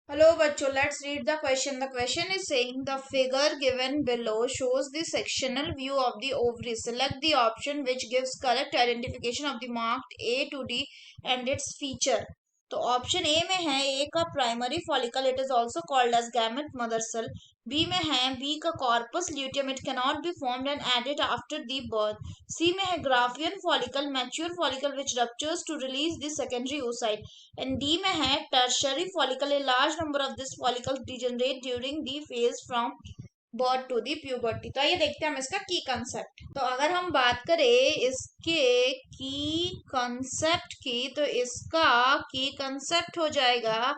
Hello, bachcho. Let's read the question. The question is saying the figure given below shows the sectional view of the ovary. Select the option which gives correct identification of the marked A to D and its feature. तो option A में है A का primary follicle, it is also called as gamete mother cell. B में है B का corpus luteum, it can not be formed and added after the birth. C में है Graafian follicle, mature follicle which ruptures to release the secondary oocyte. And D में है tertiary follicle, a large number of this follicles degenerate during the phase from birth to the puberty. तो आइए देखते हैं हम इसका की कंसेप्ट. तो अगर हम बात करें इसके की कंसेप्ट की, तो इसका की कंसेप्ट हो जाएगा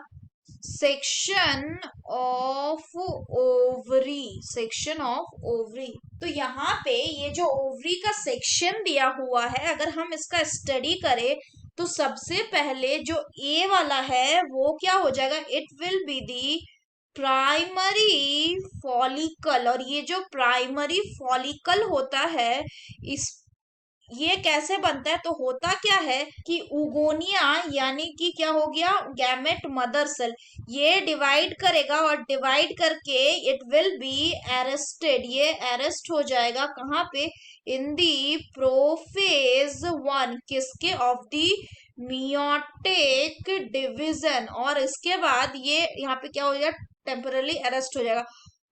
section of ovary. Section of ovary. तो यहाँ पे ये जो ओवरी का सेक्शन दिया हुआ है, अगर हम इसका स्टडी करें तो सबसे पहले जो ए वाला है वो क्या हो जाएगा, it will be the primary follicle. और ये जो प्राइमरी फॉलिकल होता है, इस ये कैसे बनता है, तो होता क्या है कि उगोनिया यानी कि क्या हो गया, गैमेट मदर सेल, ये डिवाइड करेगा और डिवाइड करके इट विल बी अरेस्टेड. ये अरेस्ट हो जाएगा कहाँ पे, इन दी प्रोफेज वन. किसके, ऑफ दी मियोटिक डिवीजन. और इसके बाद ये यहाँ पे क्या हो जाएगा, टेम्परली अरेस्ट हो जाएगा.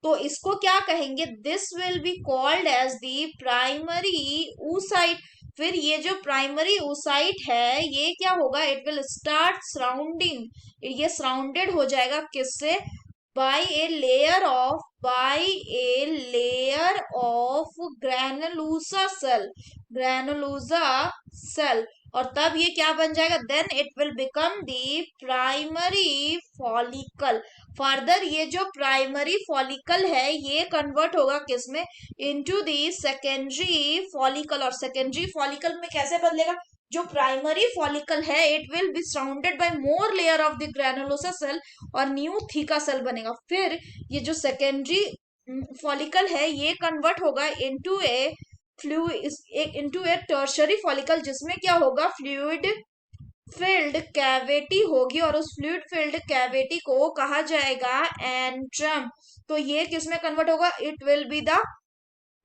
तो इसको क्या कहेंगे, this will be called as the primary oocyte. फिर ये जो प्राइमरी oocyte है ये क्या होगा, इट विल स्टार्ट सराउंडिंग. ये सराउंडेड हो जाएगा किससे, by a layer of granulosa cell. Granulosa cell. और तब ये क्या बन जाएगा, then it will become the primary follicle. Further ये जो प्राइमरी फॉलिकल है ये कन्वर्ट होगा किसमें, इनटू दी सेकेंडरी फॉलिकल. और सेकेंडरी फॉलिकल में कैसे बदलेगा, जो प्राइमरी फॉलिकल है it will be surrounded by more layer of the granulosa cell और न्यू थीका सेल बनेगा. फिर ये जो सेकेंडरी फॉलिकल है ये कन्वर्ट होगा इनटू ए इनटू ए टर्शरी फॉलिकल, जिसमें क्या होगा, फ्लूइड फिल्ड कैविटी होगी. और उस फ्लूइड फिल्ड कैविटी को कहा जाएगा एंट्रम. तो ये किसमें कन्वर्ट होगा, it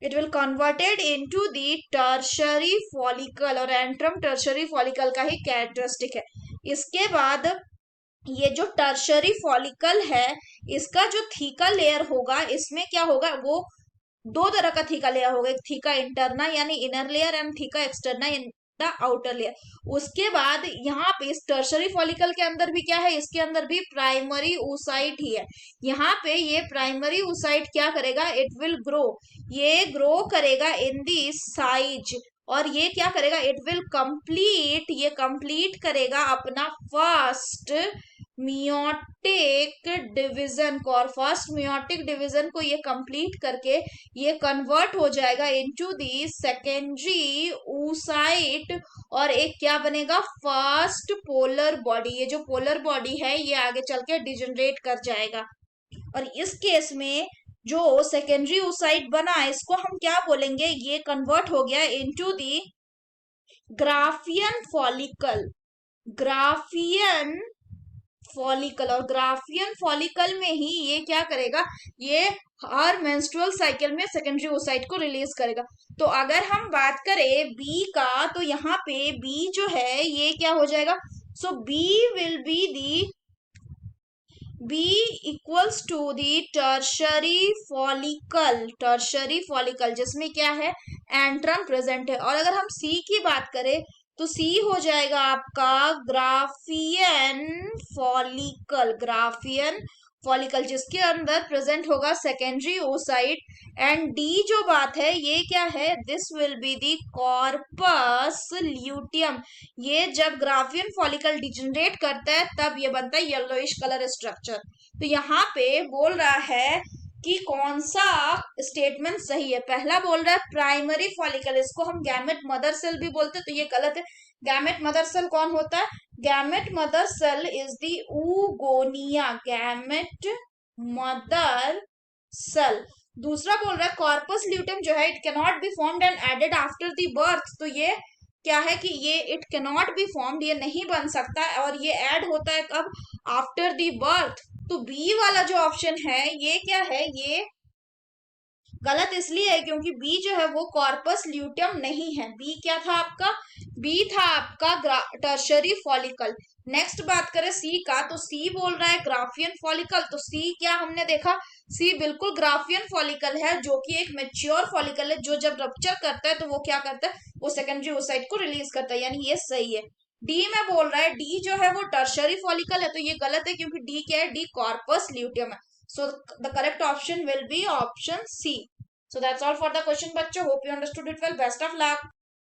will converted into the tertiary follicle. और एंट्रम टर्शरी फॉलिकल का ही कैरेक्टरिस्टिक है. इसके बाद ये जो टर्शरी फॉलिकल है इसका जो थीका लेयर होगा, इसमें क्या होगा, वो दो तरह का थीका लेयर होगा, एक थीका इंटरना यानी inner layer and theca externa the outer layer. उसके बाद यहाँ पे इस टर्शरी फॉलिकल के अंदर भी क्या है, इसके अंदर भी प्राइमरी oocyte ही है. यहाँ पे ये प्राइमरी oocyte क्या करेगा, इट विल ग्रो. ये ग्रो करेगा इन दी साइज. और ये क्या करेगा, इट विल कंप्लीट, ये कंप्लीट करेगा अपना फर्स्ट मियोटिक डिवीजन को. और फर्स्ट मियोटिक डिवीजन को ये कंप्लीट करके ये कन्वर्ट हो जाएगा इनटू दी सेकेंडरी oocyte. और एक क्या बनेगा, फर्स्ट पोलर बॉडी. ये जो पोलर बॉडी है ये आगे चल के डिजनरेट कर जाएगा. और इस केस में जो सेकेंडरी oocyte बना इसको हम क्या बोलेंगे, ये कन्वर्ट हो गया into the Graafian follicle. Graafian follicle. और ग्राफियन फॉलिकल में ही ये क्या करेगा, ये हर मेंस्ट्रुअल साइकिल में सेकेंडरी oocyte को रिलीज करेगा. तो अगर हम बात करें बी का, तो यहाँ पे बी जो है ये क्या हो जाएगा, so B will be the B equals to the tertiary follicle. Tertiary follicle जिसमें क्या है, एंट्रम प्रेजेंट है. और अगर हम सी की बात करें तो सी हो जाएगा आपका ग्राफियन फॉलिकल. ग्राफियन फॉलिकल जिसके अंदर प्रेजेंट होगा सेकेंडरी oocyte. एंड डी जो बात है ये क्या है, this will be the corpus luteum. ये जब ग्राफियन फॉलिकल डिजनरेट करता है तब ये बनता है येलोइश कलर स्ट्रक्चर. तो यहाँ पे बोल रहा है कि कौन सा स्टेटमेंट सही है. पहला बोल रहा है प्राइमरी फॉलिकल, इसको हम गैमेट मदर सेल भी बोलते हैं, तो ये गलत है. गैमेट मदर सेल कौन होता है, gamete mother cell is the oogonia. Gamete mother cell. दूसरा बोल रहा है कॉर्पस ल्यूटियम जो है, it can not be formed and added after the birth. तो ये क्या है कि ये it can not be formed, ये नहीं बन सकता. और ये ऐड होता है कब, आफ्टर दी बर्थ. तो बी वाला जो ऑप्शन है ये क्या है, ये गलत इसलिए है क्योंकि बी जो है वो कॉर्पस ल्यूटियम नहीं है। बी क्या था आपका, बी था आपका टर्शरी फॉलिकल। नेक्स्ट बात करें सी का, तो सी बोल रहा है ग्राफियन फॉलिकल। तो सी क्या हमने देखा, सी बिल्कुल ग्राफियन फॉलिकल है, जो कि एक मेच्योर फॉलिकल है, जो जब रप्चर करता है तो वो क्या करता है, वो सेकेंडरी ओसाइट को रिलीज करता है, यानी ये सही है। डी में बोल रहा है, डी जो है वो टर्शरी फॉलिकल है, तो ये गलत है क्योंकि डी क्या है, डी कॉर्पस ल्यूटियम है। So the correct option will be option C. So that's all for the question, बच्चों. Hope you understood it well. Best of luck.